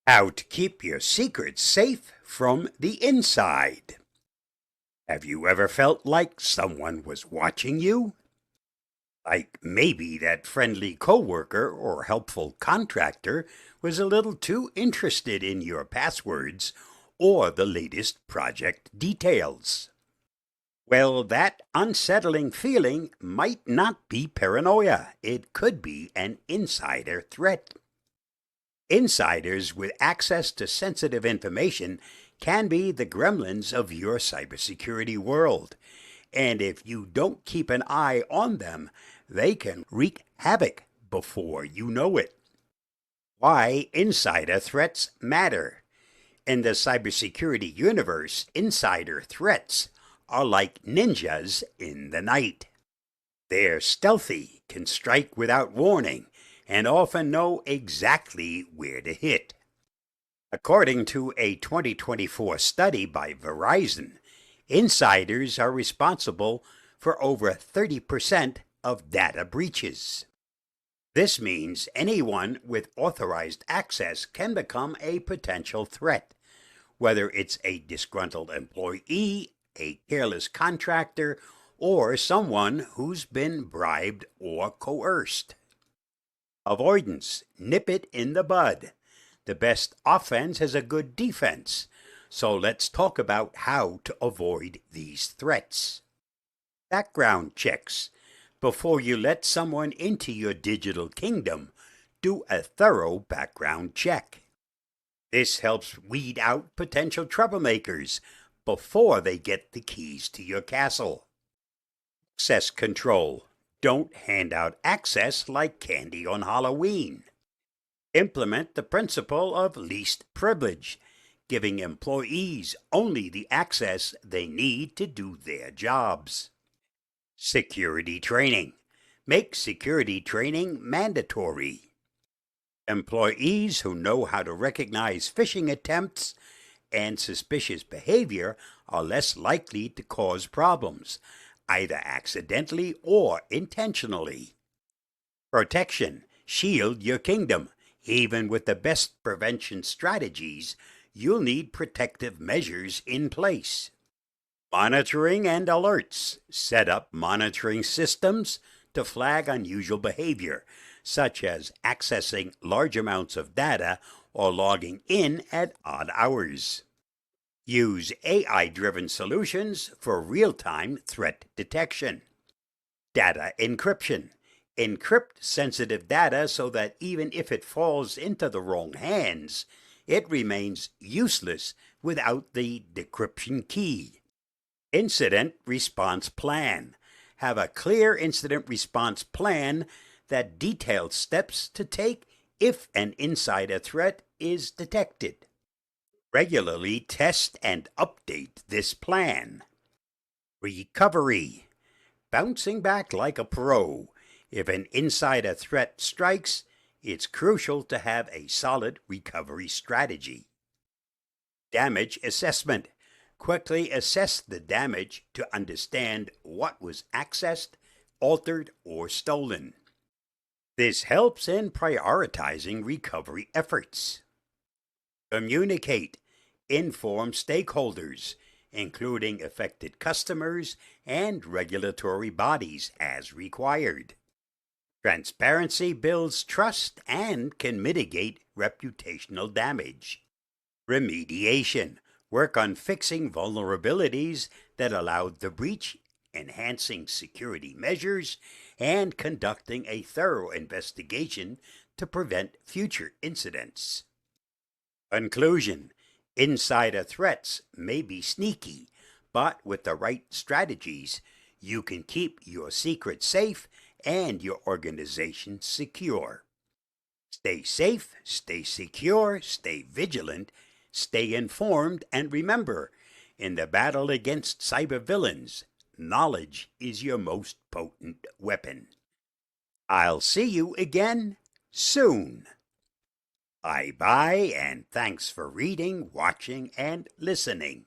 How to keep your secrets safe from the inside. Have you ever felt like someone was watching you? Like maybe that friendly coworker or helpful contractor was a little too interested in your passwords or the latest project details. Well, that unsettling feeling might not be paranoia. It could be an insider threat. Insiders with access to sensitive information can be the gremlins of your cybersecurity world. And if you don't keep an eye on them, they can wreak havoc before you know it. Why insider threats matter. In the cybersecurity universe, insider threats are like ninjas in the night. They're stealthy, can strike without warning, and often know exactly where to hit. According to a 2024 study by Verizon, insiders are responsible for over 30% of data breaches. This means anyone with authorized access can become a potential threat, whether it's a disgruntled employee, a careless contractor, or someone who's been bribed or coerced. Avoidance. Nip it in the bud. The best offense has a good defense. So let's talk about how to avoid these threats. Background checks. Before you let someone into your digital kingdom, do a thorough background check. This helps weed out potential troublemakers before they get the keys to your castle. Access control. Don't hand out access like candy on Halloween. Implement the principle of least privilege, giving employees only the access they need to do their jobs. Security training. Make security training mandatory. Employees who know how to recognize phishing attempts and suspicious behavior are less likely to cause problems, either accidentally or intentionally. Protection. Shield your kingdom. Even with the best prevention strategies, you'll need protective measures in place. Monitoring and alerts. Set up monitoring systems to flag unusual behavior, such as accessing large amounts of data or logging in at odd hours. Use AI-driven solutions for real-time threat detection. Data encryption. Encrypt sensitive data so that even if it falls into the wrong hands, it remains useless without the decryption key. Incident response plan. Have a clear incident response plan that details steps to take if an insider threat is detected. Regularly test and update this plan. Recovery. Bouncing back like a pro. If an insider threat strikes, it's crucial to have a solid recovery strategy. Damage assessment. Quickly assess the damage to understand what was accessed, altered, or stolen. This helps in prioritizing recovery efforts. Communicate. Inform stakeholders, including affected customers and regulatory bodies as required. Transparency builds trust and can mitigate reputational damage. Remediation. Work on fixing vulnerabilities that allowed the breach, enhancing security measures, and conducting a thorough investigation to prevent future incidents. Conclusion. Insider threats may be sneaky, but with the right strategies, you can keep your secret safe and your organization secure. Stay safe, stay secure, stay vigilant, stay informed, and remember, in the battle against cyber villains, knowledge is your most potent weapon. I'll see you again soon. Bye-bye, and thanks for reading, watching, and listening.